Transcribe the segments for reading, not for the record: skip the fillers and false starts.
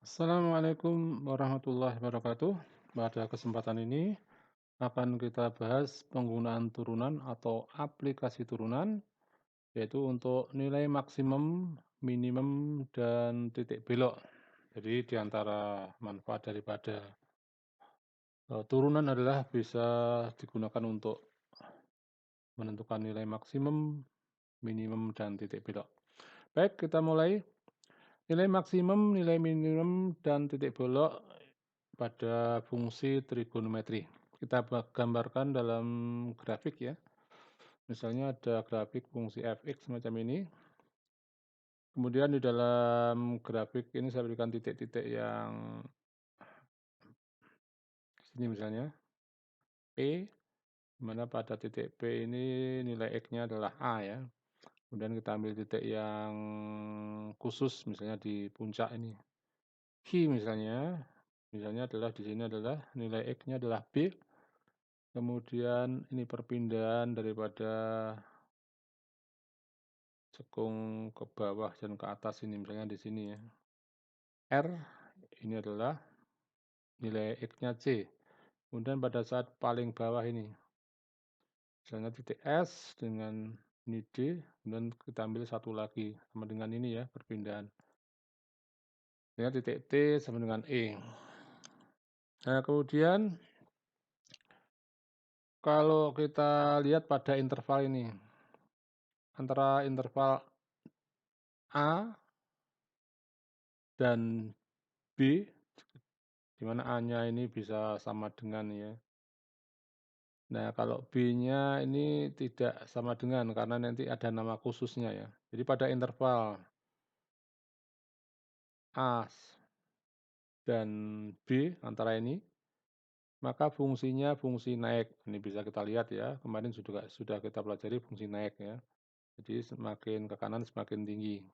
Assalamualaikum warahmatullahi wabarakatuh. Pada kesempatan ini akan kita bahas penggunaan turunan atau aplikasi turunan, yaitu untuk nilai maksimum, minimum, dan titik belok. Jadi di antara manfaat daripada turunan adalah bisa digunakan untuk menentukan nilai maksimum, minimum, dan titik belok. Baik, kita mulai. Nilai maksimum, nilai minimum, dan titik belok pada fungsi trigonometri. Kita gambarkan dalam grafik ya. Misalnya ada grafik fungsi fx semacam ini. Kemudian di dalam grafik ini saya berikan titik-titik yang sini misalnya P, di mana pada titik P ini nilai x-nya adalah A ya. Kemudian kita ambil titik yang khusus misalnya di puncak ini. Q misalnya adalah di sini adalah nilai x-nya adalah B. Kemudian ini perpindahan daripada cekung ke bawah dan ke atas ini, misalnya di sini ya. R ini adalah nilai X-nya C. Kemudian pada saat paling bawah ini, misalnya titik S dengan ini D, kemudian kita ambil satu lagi, sama dengan ini ya, perpindahan. Ya, titik T sama dengan E. Nah, kemudian kalau kita lihat pada interval ini, antara interval A dan B, di mana A-nya ini bisa sama dengan ya. Nah, kalau B-nya ini tidak sama dengan karena nanti ada nama khususnya ya. Jadi pada interval A dan B antara ini, maka fungsinya fungsi naik. Ini bisa kita lihat ya, kemarin sudah kita pelajari fungsi naik ya. Jadi semakin ke kanan semakin tinggi.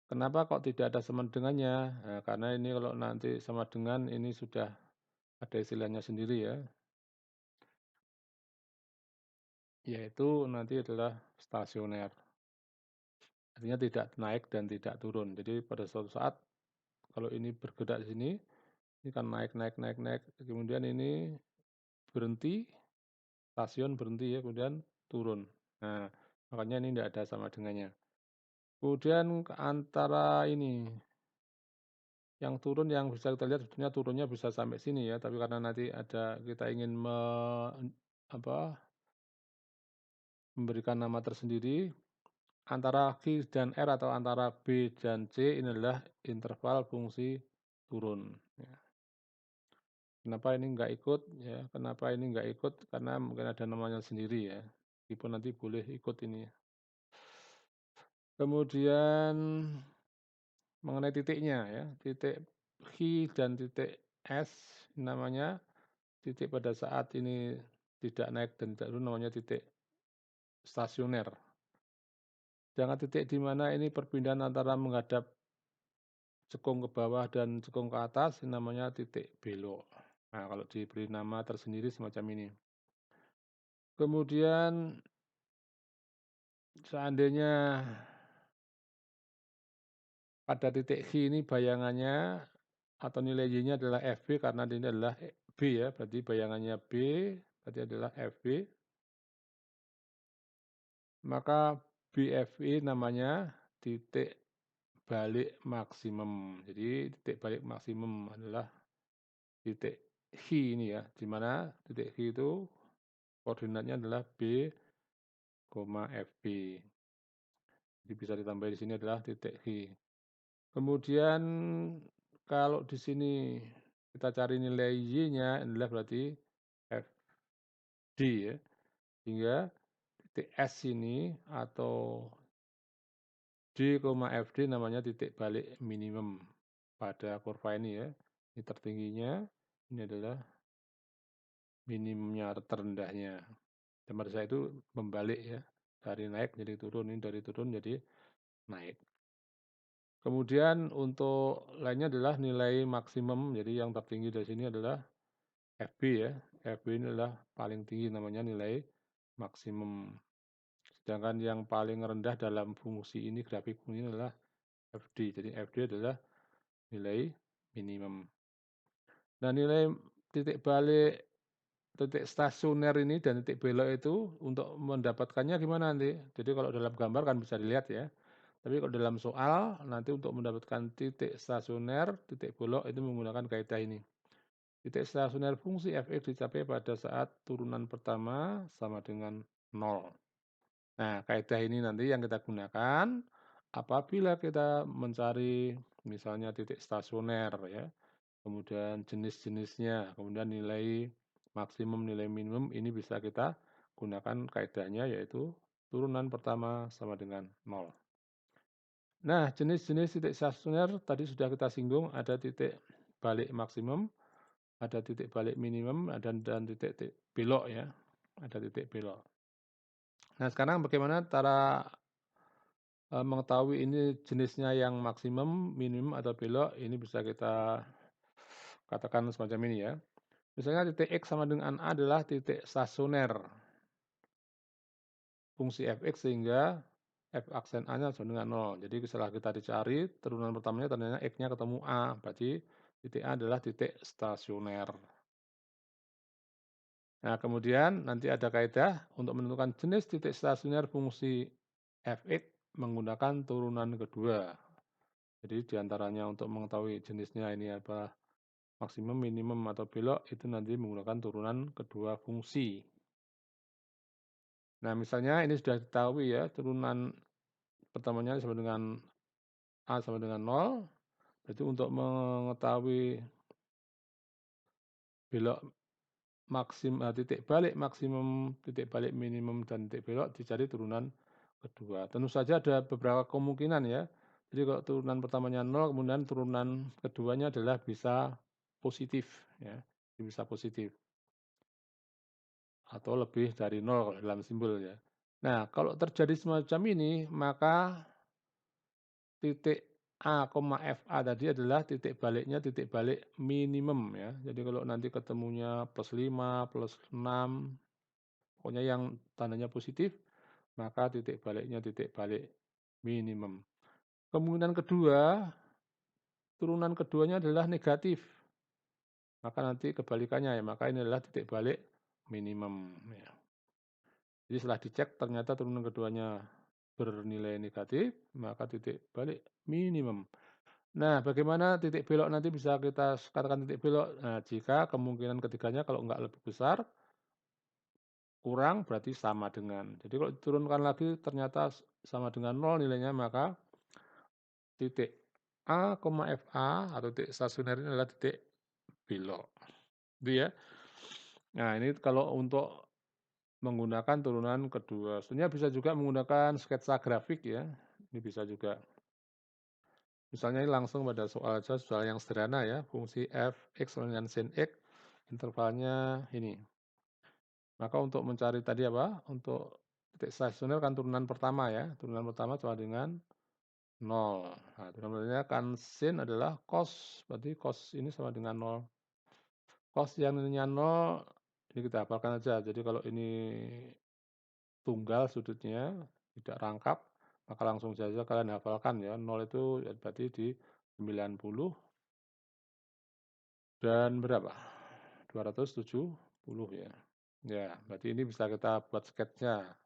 Kenapa kok tidak ada sama dengannya? Nah, karena ini kalau nanti sama dengan ini sudah ada istilahnya sendiri ya, yaitu nanti adalah stasioner. Artinya tidak naik dan tidak turun. Jadi pada suatu saat kalau ini bergerak di sini, ini kan naik, naik, naik, naik. Kemudian ini berhenti, stasiun berhenti ya, kemudian turun. Nah, makanya ini tidak ada sama dengannya. Kemudian antara ini, yang turun yang bisa kita lihat sebetulnya turunnya bisa sampai sini ya, tapi karena nanti ada kita ingin memberikan nama tersendiri, antara Q dan R atau antara B dan C ini adalah interval fungsi turun. Ya. Kenapa ini enggak ikut? Ya, kenapa ini enggak ikut? Karena mungkin ada namanya sendiri ya. Meskipun nanti boleh ikut ini. Kemudian mengenai titiknya ya, titik Q dan titik S namanya titik pada saat ini tidak naik dan tidak turun namanya titik stasioner. Sedangkan titik di mana ini perpindahan antara menghadap cekung ke bawah dan cekung ke atas ini namanya titik belok. Nah, kalau diberi nama tersendiri semacam ini. Kemudian seandainya pada titik Q ini bayangannya atau nilai Y-nya adalah FB karena ini adalah B ya, berarti bayangannya B, berarti adalah FB. Maka BFI namanya titik balik maksimum. Jadi titik balik maksimum adalah titik Q ini ya, di mana titik Q itu koordinatnya adalah B, FB. Jadi bisa ditambah di sini adalah titik Q. Kemudian kalau di sini kita cari nilai Y-nya adalah berarti FD ya. Hingga titik S ini atau D, FD namanya titik balik minimum pada kurva ini ya. Ini tertingginya, ini adalah minimumnya atau terendahnya. Dan pada saat itu membalik ya. Dari naik jadi turun, ini dari turun jadi naik. Kemudian untuk lainnya adalah nilai maksimum, jadi yang tertinggi dari sini adalah FB ya. FB ini adalah paling tinggi namanya nilai maksimum. Sedangkan yang paling rendah dalam fungsi ini, grafik ini adalah FD. Jadi FD adalah nilai minimum. Nah, nilai titik balik titik stasioner ini dan titik belok itu untuk mendapatkannya gimana nanti? Jadi kalau dalam gambar kan bisa dilihat ya, tapi kalau dalam soal nanti untuk mendapatkan titik stasioner, titik belok itu menggunakan kaidah ini. Titik stasioner fungsi f(x) dicapai pada saat turunan pertama sama dengan 0. Nah, kaidah ini nanti yang kita gunakan apabila kita mencari misalnya titik stasioner ya, kemudian jenis-jenisnya, kemudian nilai maksimum, nilai minimum, ini bisa kita gunakan kaidahnya yaitu turunan pertama sama dengan 0. Nah, jenis-jenis titik stasioner tadi sudah kita singgung, ada titik balik maksimum, ada titik balik minimum, dan titik belok ya, ada titik belok. Nah, sekarang bagaimana cara mengetahui ini jenisnya yang maksimum, minimum, atau belok, ini bisa kita katakan semacam ini ya. Misalnya titik X sama dengan A adalah titik stasioner fungsi f(x) sehingga f aksen A-nya sama dengan 0. Jadi setelah kita dicari, turunan pertamanya ternyata X-nya ketemu A, berarti titik A adalah titik stasioner. Nah, kemudian nanti ada kaidah untuk menentukan jenis titik stasioner fungsi f(x) menggunakan turunan kedua. Jadi diantaranya untuk mengetahui jenisnya ini apa maksimum, minimum, atau belok itu nanti menggunakan turunan kedua fungsi. Nah, misalnya ini sudah diketahui ya, turunan pertamanya sama dengan A sama dengan 0, berarti untuk mengetahui belok titik balik maksimum, titik balik minimum, dan titik belok dicari turunan kedua. Tentu saja ada beberapa kemungkinan ya. Jadi kalau turunan pertamanya 0, kemudian turunan keduanya adalah bisa positif ya, bisa positif atau lebih dari 0 kalau dalam simbol ya. Nah, kalau terjadi semacam ini, maka titik A, FA tadi adalah titik baliknya titik balik minimum ya. Jadi kalau nanti ketemunya +5, +6, pokoknya yang tandanya positif, maka titik baliknya titik balik minimum. Kemungkinan kedua, turunan keduanya adalah negatif. Maka nanti kebalikannya ya, maka ini adalah titik balik minimum ya. Jadi setelah dicek ternyata turunan keduanya bernilai negatif, maka titik balik minimum. Nah, bagaimana titik belok nanti bisa kita katakan titik belok? Nah, jika kemungkinan ketiganya kalau enggak lebih besar, kurang berarti sama dengan. Jadi kalau diturunkan lagi ternyata sama dengan 0 nilainya, maka titik A, FA atau titik stasioner ini adalah titik belok. Itu ya. Nah, ini kalau untuk menggunakan turunan kedua. Sebenarnya bisa juga menggunakan sketsa grafik ya. Ini bisa juga. Misalnya ini langsung pada soal aja, soal yang sederhana ya. Fungsi f, x dengan sin x, intervalnya ini. Maka untuk mencari tadi apa? Untuk titik stasioner kan turunan pertama ya. Turunan pertama sama dengan 0. Nah, turunan pertamanya kan sin adalah cos, berarti cos ini sama dengan 0. Cos yang nilainya 0, ini kita hafalkan aja. Jadi kalau ini tunggal sudutnya, tidak rangkap, maka langsung saja kalian hafalkan ya. 0 itu berarti di 90 dan berapa? 270 ya. Ya, berarti ini bisa kita buat sketsa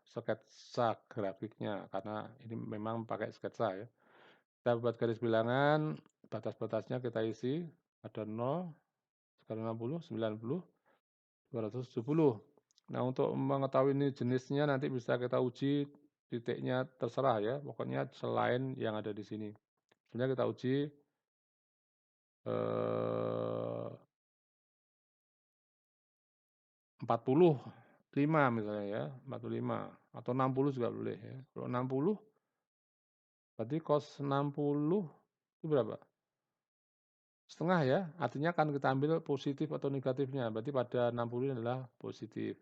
grafiknya, karena ini memang pakai sketsa ya. Kita buat garis bilangan, batas-batasnya kita isi, ada 0, sekarang 60, 90, 270. Nah, untuk mengetahui ini jenisnya nanti bisa kita uji titiknya terserah ya, pokoknya selain yang ada di sini. Misalnya kita uji 45 misalnya ya, 45 atau 60 juga boleh ya. Kalau 60 berarti cos 60 itu berapa? Setengah ya, artinya kan kita ambil positif atau negatifnya, berarti pada 60 ini adalah positif.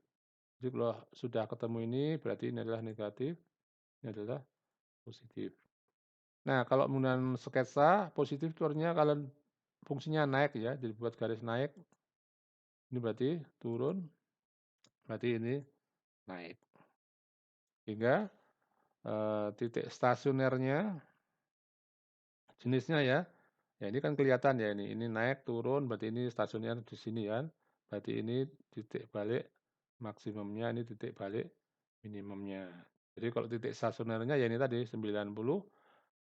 Jadi kalau sudah ketemu ini berarti ini adalah negatif, ini adalah positif. Nah, kalau menggunakan sketsa, positif itu artinya kalau fungsinya naik ya, jadi buat garis naik, ini berarti turun, berarti ini naik. Hingga titik stasionernya, jenisnya ya, Ya ini kan kelihatan ya ini naik turun berarti ini stasioner di sini kan. Berarti ini titik balik maksimumnya, ini titik balik minimumnya. Jadi kalau titik stasionernya ya ini tadi 90,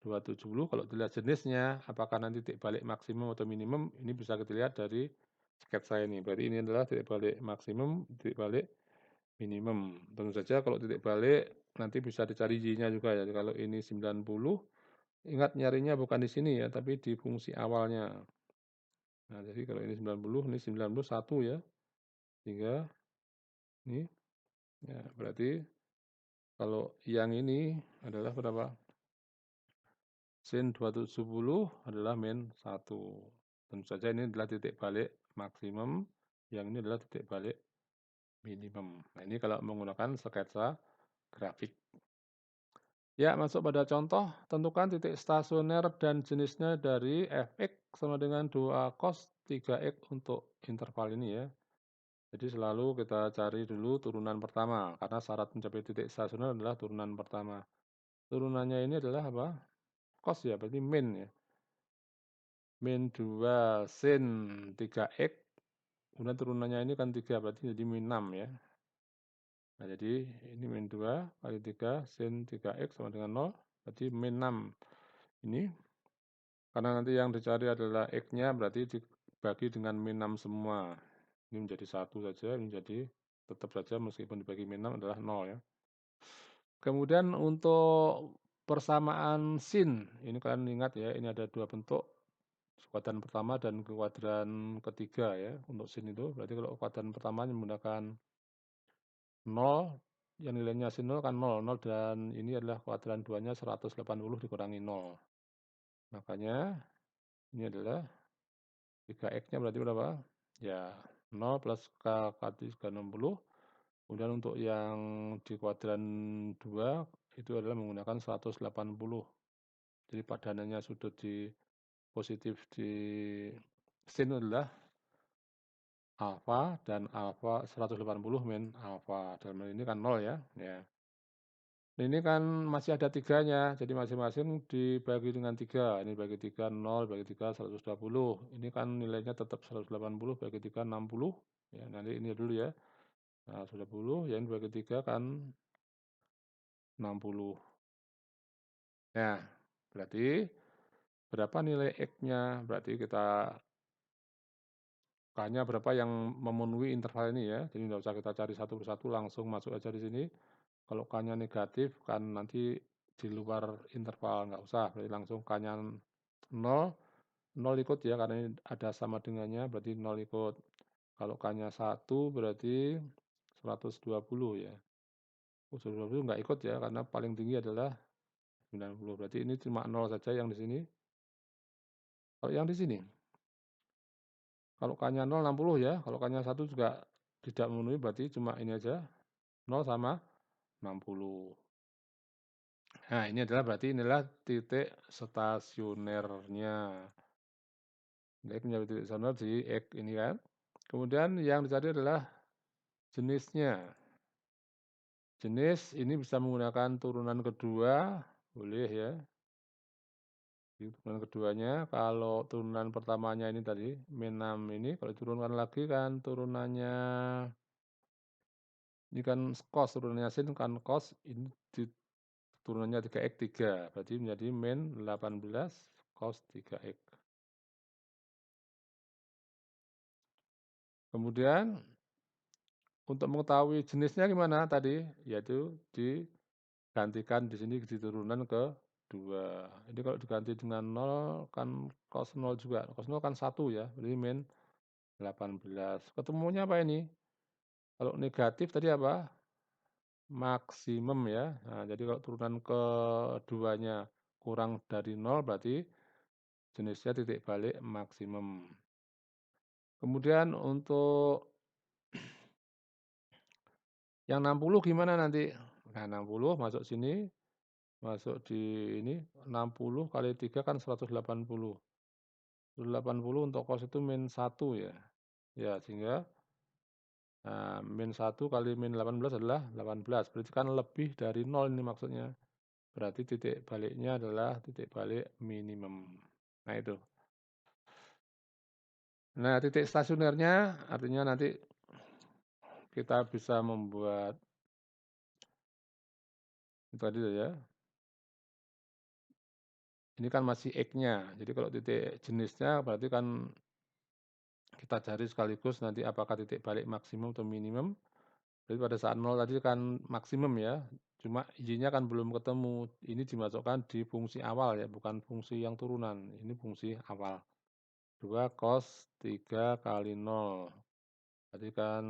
270 kalau dilihat jenisnya apakah nanti titik balik maksimum atau minimum ini bisa kita lihat dari sketsa ini. Berarti ini adalah titik balik maksimum, titik balik minimum. Tentu saja kalau titik balik nanti bisa dicari Y-nya juga ya. Kalau ini 90, ingat nyarinya bukan di sini ya, tapi di fungsi awalnya. Nah, jadi kalau ini 90, ini 91 ya. Sehingga ini ya berarti kalau yang ini adalah berapa? Sin 270 adalah min 1. Tentu saja ini adalah titik balik maksimum, yang ini adalah titik balik minimum. Nah, ini kalau menggunakan sketsa grafik. Ya, masuk pada contoh, tentukan titik stasioner dan jenisnya dari fx sama dengan 2 cos 3x untuk interval ini ya. Jadi selalu kita cari dulu turunan pertama, karena syarat mencapai titik stasioner adalah turunan pertama. Turunannya ini adalah apa? Cos ya, berarti min ya. Min 2 sin 3x, kemudian turunannya ini kan 3, berarti jadi min 6 ya. Nah, jadi ini min 2 kali 3 sin 3x sama dengan 0, berarti min 6. Ini karena nanti yang dicari adalah x-nya, berarti dibagi dengan min 6 semua. Ini menjadi 1 saja, ini jadi tetap saja meskipun dibagi min 6 adalah 0 ya. Kemudian untuk persamaan sin, ini kalian ingat ya, ini ada 2 bentuk, kuadran pertama dan kuadran ketiga ya, untuk sin itu. Berarti kalau kuadran pertama menggunakan 0, yang nilainya sin 0 kan 0, 0 dan ini adalah kuadran 2-nya 180 dikurangi 0. Makanya ini adalah 3x-nya berarti berapa? Ya 0 plus k kali 60. Kemudian untuk yang di kuadran 2 itu adalah menggunakan 180. Jadi padanannya sudut di positif di sin adalah alfa dan alfa 180 min alfa. Dalam hal ini kan 0 ya. Ya. Ini kan masih ada tiganya, jadi masing-masing dibagi dengan 3. Ini bagi 3, 0, bagi 3, 120. Ini kan nilainya tetap 180, bagi 3, 60. Ya, nanti ini dulu ya. Nah, 120, yang bagi 3 kan 60. Nah, berarti berapa nilai X-nya? Berarti kita K-nya berapa yang memenuhi interval ini ya. Jadi tidak usah kita cari satu persatu, langsung masuk aja di sini. Kalau K-nya negatif kan nanti di luar interval, nggak usah. Berarti langsung K-nya 0, 0 ikut ya karena ini ada sama dengannya, berarti 0 ikut. Kalau K-nya 1 berarti 120 ya. 120 nggak ikut ya karena paling tinggi adalah 90. Berarti ini cuma 0 saja yang di sini. Kalau yang di sini, kalau K-nya 0, 60 ya. Kalau K-nya 1 juga tidak memenuhi, berarti cuma ini aja. 0 sama 60. Nah, ini adalah berarti inilah titik stasionernya. X menjadi titik stasioner di X ini kan. Kemudian yang dicari adalah jenisnya. Jenis ini bisa menggunakan turunan kedua, boleh ya. Turunan keduanya, kalau turunan pertamanya ini tadi, min 6 ini, kalau diturunkan lagi kan turunannya, ini kan cos, turunannya sin kan cos, ini turunannya 3x 3, berarti menjadi min 18 cos 3x. Kemudian, untuk mengetahui jenisnya gimana tadi, yaitu digantikan di sini di turunan ke 2. Ini kalau diganti dengan 0 kan cos 0 juga, cos 0 kan 1 ya, berarti min 18. Ketemunya apa ini? Kalau negatif tadi apa? Maksimum ya. Nah, jadi kalau turunan keduanya kurang dari 0 berarti jenisnya titik balik maksimum. Kemudian untuk yang 60 gimana nanti? Nah, 60 masuk sini, masuk di ini, 60 kali 3 kan 180. 180 untuk cos itu min 1 ya. Ya, sehingga min 1 kali min 18 adalah 18. Berarti kan lebih dari 0 ini maksudnya. Berarti titik baliknya adalah titik balik minimum. Nah, itu. Nah, titik stasionernya artinya nanti kita bisa membuat itu tadi ya, ini kan masih X-nya. Jadi kalau titik jenisnya berarti kan kita cari sekaligus nanti apakah titik balik maksimum atau minimum. Jadi pada saat nol tadi kan maksimum ya, cuma Y-nya kan belum ketemu. Ini dimasukkan di fungsi awal ya, bukan fungsi yang turunan. Ini fungsi awal. 2 cos 3 kali nol. Berarti kan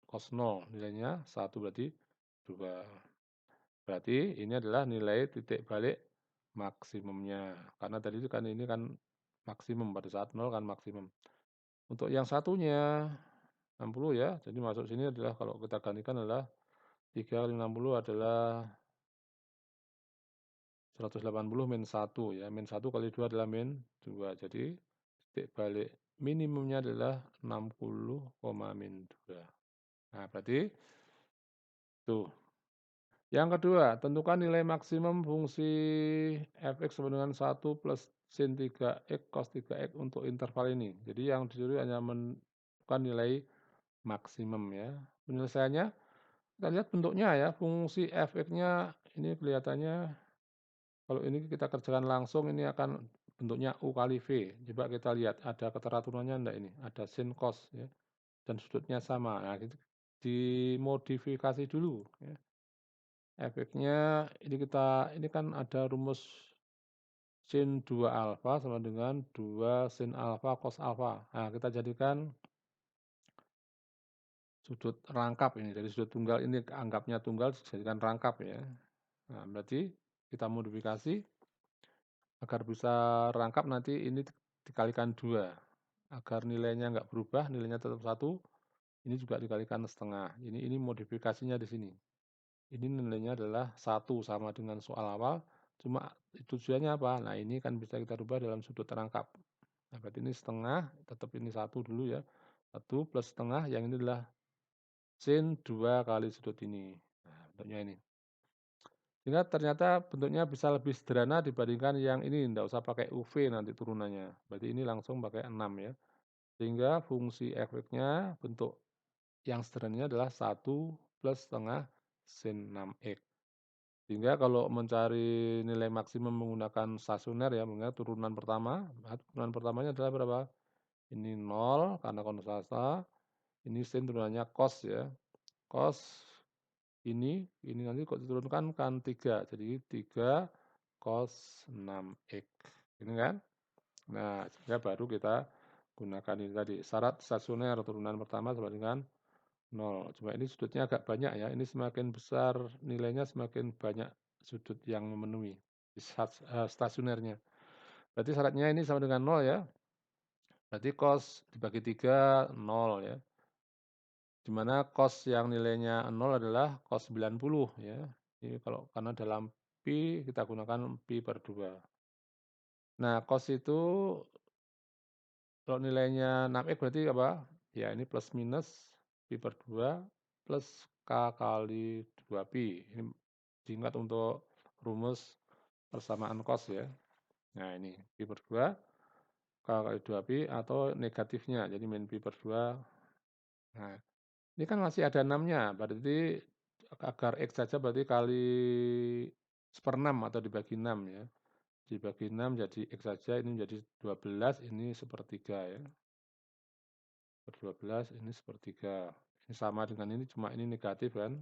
cos nol nilainya 1 berarti 2. Berarti ini adalah nilai titik balik maksimumnya. Karena tadi itu kan ini kan maksimum pada saat nol kan maksimum. Untuk yang satunya 60 ya, jadi masuk sini adalah kalau kita gantikan adalah 3 kali 60 adalah 180 min 1 ya, min 1 kali 2 adalah min 2. Jadi titik balik minimumnya adalah 60, min 2. Nah, berarti tuh. Yang kedua, tentukan nilai maksimum fungsi fx sama dengan 1 plus sin 3x cos 3x untuk interval ini. Jadi yang disuruh hanya menentukan nilai maksimum ya. Penyelesaiannya, kita lihat bentuknya ya, fungsi fx-nya ini kelihatannya, kalau ini kita kerjakan langsung ini akan bentuknya U kali V. Coba kita lihat ada keteraturunannya enggak ini, ada sin cos ya, dan sudutnya sama. Nah, itu dimodifikasi dulu ya. Efeknya ini kan ada rumus sin 2 alfa sama dengan 2 sin alfa cos alfa. Nah, kita jadikan sudut rangkap ini. Dari sudut tunggal ini anggapnya tunggal dijadikan rangkap ya. Nah, berarti kita modifikasi agar bisa rangkap nanti ini dikalikan 2. Agar nilainya enggak berubah, nilainya tetap 1. Ini juga dikalikan setengah. Ini modifikasinya di sini. Ini nilainya adalah 1 sama dengan soal awal, cuma tujuannya apa? Nah, ini kan bisa kita rubah dalam sudut rangkap. Nah, berarti ini setengah, tetap ini 1 dulu ya. 1 plus setengah, yang ini adalah sin 2 kali sudut ini. Nah, bentuknya ini. Sehingga ternyata bentuknya bisa lebih sederhana dibandingkan yang ini, tidak usah pakai UV nanti turunannya. Berarti ini langsung pakai 6 ya. Sehingga fungsi f(x)-nya bentuk yang sederhananya adalah 1 plus setengah sin 6x. Sehingga kalau mencari nilai maksimum menggunakan stasioner ya, menggunakan turunan pertama, turunan pertamanya adalah berapa? Ini 0 karena konstanta, ini sin turunannya cos ya. Cos ini nanti kok diturunkan kan 3, jadi 3 cos 6x. Ini kan? Nah, sehingga baru kita gunakan ini tadi. Syarat stasioner turunan pertama sama dengan 0. Cuma ini sudutnya agak banyak ya. Ini semakin besar nilainya semakin banyak sudut yang memenuhi di stasionernya. Berarti syaratnya ini sama dengan 0 ya. Berarti cos dibagi 3, 0 ya. Dimana cos yang nilainya 0 adalah cos 90 ya. Ini kalau karena dalam pi kita gunakan pi per 2. Nah, cos itu kalau nilainya 6x berarti apa? Ya ini plus minus pi per 2 plus k kali 2pi. Ini diingat untuk rumus persamaan cos ya. Nah ini pi per 2 k kali 2pi atau negatifnya, jadi min pi per 2. Nah ini kan masih ada 6-nya, berarti agar x saja berarti kali 1/6 atau dibagi 6 ya. Dibagi 6 jadi x saja, ini menjadi 12, ini sepertiga ya. Per 12 ini sepertiga. Ini sama dengan ini, cuma ini negatif kan.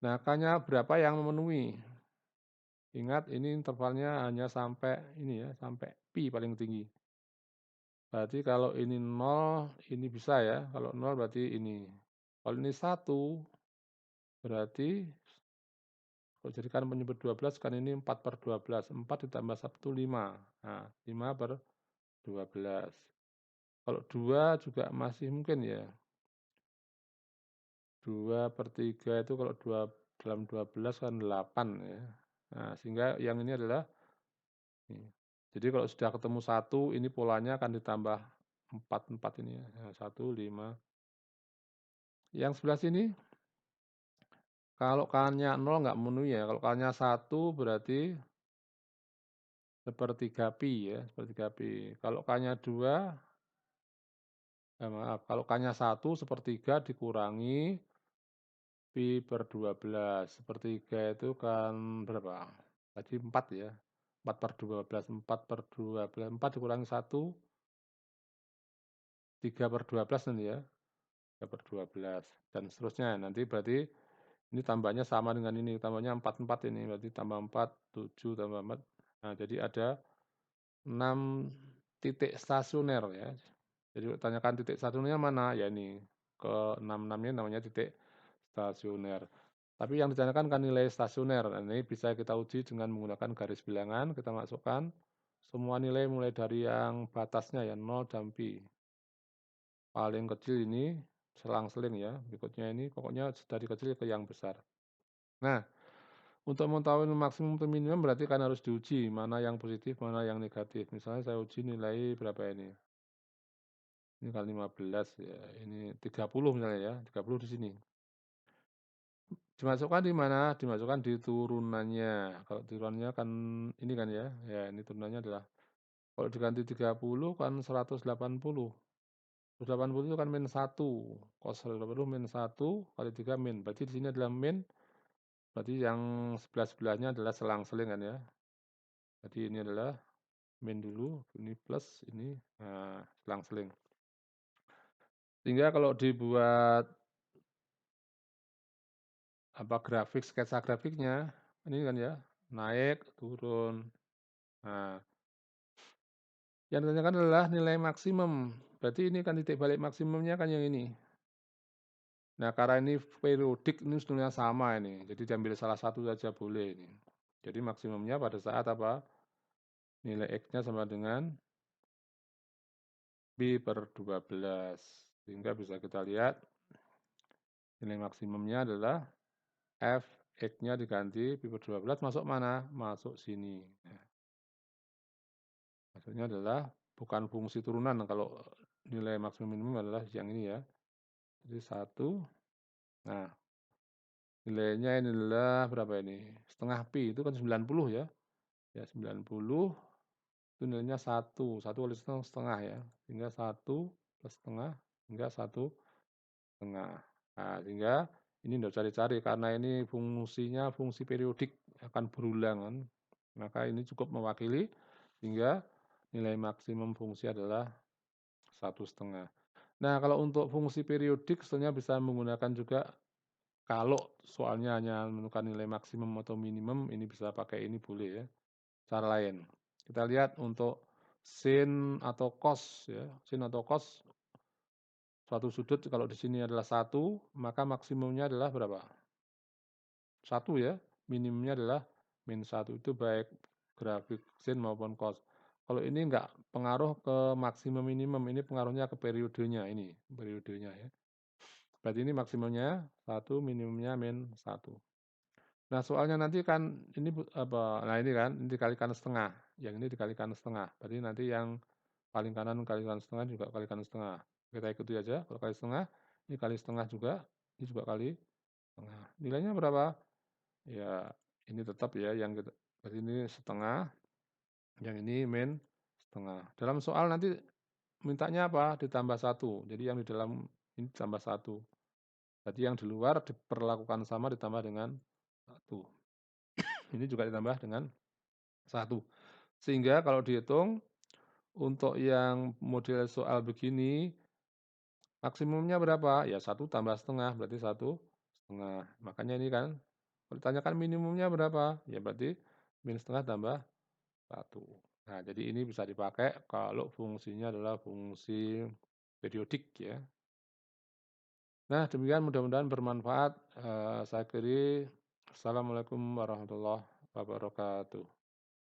Nah, K-nya berapa yang memenuhi? Ingat ini intervalnya hanya sampai ini ya, sampai pi paling tinggi. Berarti kalau ini 0, ini bisa ya. Kalau 0 berarti ini. Kalau ini 1, berarti kalau jadikan penyebut 12 kan ini 4 per 12. 4 ditambah 1, 5. Nah, 5 per 12. Kalau 2 juga masih mungkin ya. 2 per 3 itu kalau dalam 12 kan 8 ya. Nah, sehingga yang ini adalah ini. Jadi kalau sudah ketemu 1, ini polanya akan ditambah 4 ini ya. Nah, 1, 5. Yang sebelah sini, kalau K-nya 0 nggak memenuhi ya. Kalau K-nya 1 berarti sepertiga pi ya, sepertiga pi. Kalau K-nya 2, maaf, kalau K-nya 1 sepertiga dikurangi pi per 12. Sepertiga itu kan berapa? Tadi 4 ya, 4 per 12, 4 per 12, 4 dikurangi 1, 3 per 12 nanti ya, 3 per 12, dan seterusnya. Nanti berarti ini tambahnya sama dengan ini, tambahnya 4 4 ini, berarti tambah 4, 7 tambah 4. Nah, jadi ada 6 titik stasioner ya. Jadi tanyakan titik stasionernya mana? Ya ini, ke 6 ini namanya titik stasioner. Tapi yang ditanyakan kan nilai stasioner. Nah, ini bisa kita uji dengan menggunakan garis bilangan, kita masukkan semua nilai mulai dari yang batasnya ya, 0 dan pi. Paling kecil ini selang-seling ya, berikutnya ini pokoknya dari kecil ke yang besar. Nah, untuk mengetahui maksimum atau minimum berarti kan harus diuji mana yang positif, mana yang negatif. Misalnya saya uji nilai berapa ini? Ini kali 15 ya, ini 30 misalnya ya, 30 di sini. Dimasukkan di mana? Dimasukkan di turunannya. Kalau turunannya kan ini kan ya, ya ini turunannya adalah kalau diganti 30 kan 180. 180 itu kan min 1. Cos 180 min 1 kali 3 min. Berarti di sini adalah min, berarti yang sebelah-sebelahnya adalah selang-seling kan ya. Jadi ini adalah min dulu, ini plus, ini selang-seling. Sehingga kalau dibuat grafik, sketsa grafiknya, ini kan ya, naik, turun. Nah, yang ditanyakan adalah nilai maksimum. Berarti ini kan titik balik maksimumnya kan yang ini. Nah, karena ini periodik, ini sebenarnya sama ini. Jadi diambil salah satu saja boleh ini. Jadi maksimumnya pada saat apa? Nilai X-nya sama dengan pi per 12. Sehingga bisa kita lihat nilai maksimumnya adalah F, X-nya diganti pi per 12 masuk mana? Masuk sini. Nah, maksudnya adalah bukan fungsi turunan, kalau nilai maksimum minimum adalah yang ini ya. Jadi 1, nah nilainya ini adalah berapa ini? Setengah pi, itu kan 90 ya. Ya 90, itu nilainya 1, 1 kali setengah ya. Sehingga 1 plus setengah, hingga 1,5. Nah, sehingga ini tidak cari-cari, karena ini fungsinya fungsi periodik, akan berulang kan. Maka ini cukup mewakili, sehingga nilai maksimum fungsi adalah 1,5. Nah, kalau untuk fungsi periodik sebenarnya bisa menggunakan juga, kalau soalnya hanya menentukan nilai maksimum atau minimum, ini bisa pakai ini boleh ya, cara lain. Kita lihat untuk sin atau cos ya, sin atau cos suatu sudut kalau di sini adalah 1, maka maksimumnya adalah berapa? 1 ya, minimumnya adalah min 1, itu baik grafik sin maupun cos. Kalau ini enggak pengaruh ke maksimum minimum, ini pengaruhnya ke periodenya ini, periodenya ya. Berarti ini maksimumnya 1, minimumnya min 1. Nah, soalnya nanti kan ini nah ini kan, ini dikalikan setengah, yang ini dikalikan setengah. Berarti nanti yang paling kanan kalikan setengah juga kalikan setengah. Kita ikuti aja, kalau kali setengah, ini kali setengah juga, ini juga kali setengah. Nilainya berapa? Ya, ini tetap ya, yang kita, berarti ini setengah, yang ini min setengah. Dalam soal nanti mintanya apa? Ditambah 1. Jadi yang di dalam ini ditambah 1. Berarti yang di luar diperlakukan sama ditambah dengan 1. Ini juga ditambah dengan 1. Sehingga kalau dihitung, untuk yang model soal begini, maksimumnya berapa? Ya 1 tambah setengah, berarti 1,5. Makanya ini kan, kalau ditanyakan minimumnya berapa? Ya berarti min setengah tambah 1. Nah, jadi ini bisa dipakai kalau fungsinya adalah fungsi periodik ya. Nah, demikian mudah-mudahan bermanfaat. Saya akhiri. Assalamualaikum warahmatullahi wabarakatuh.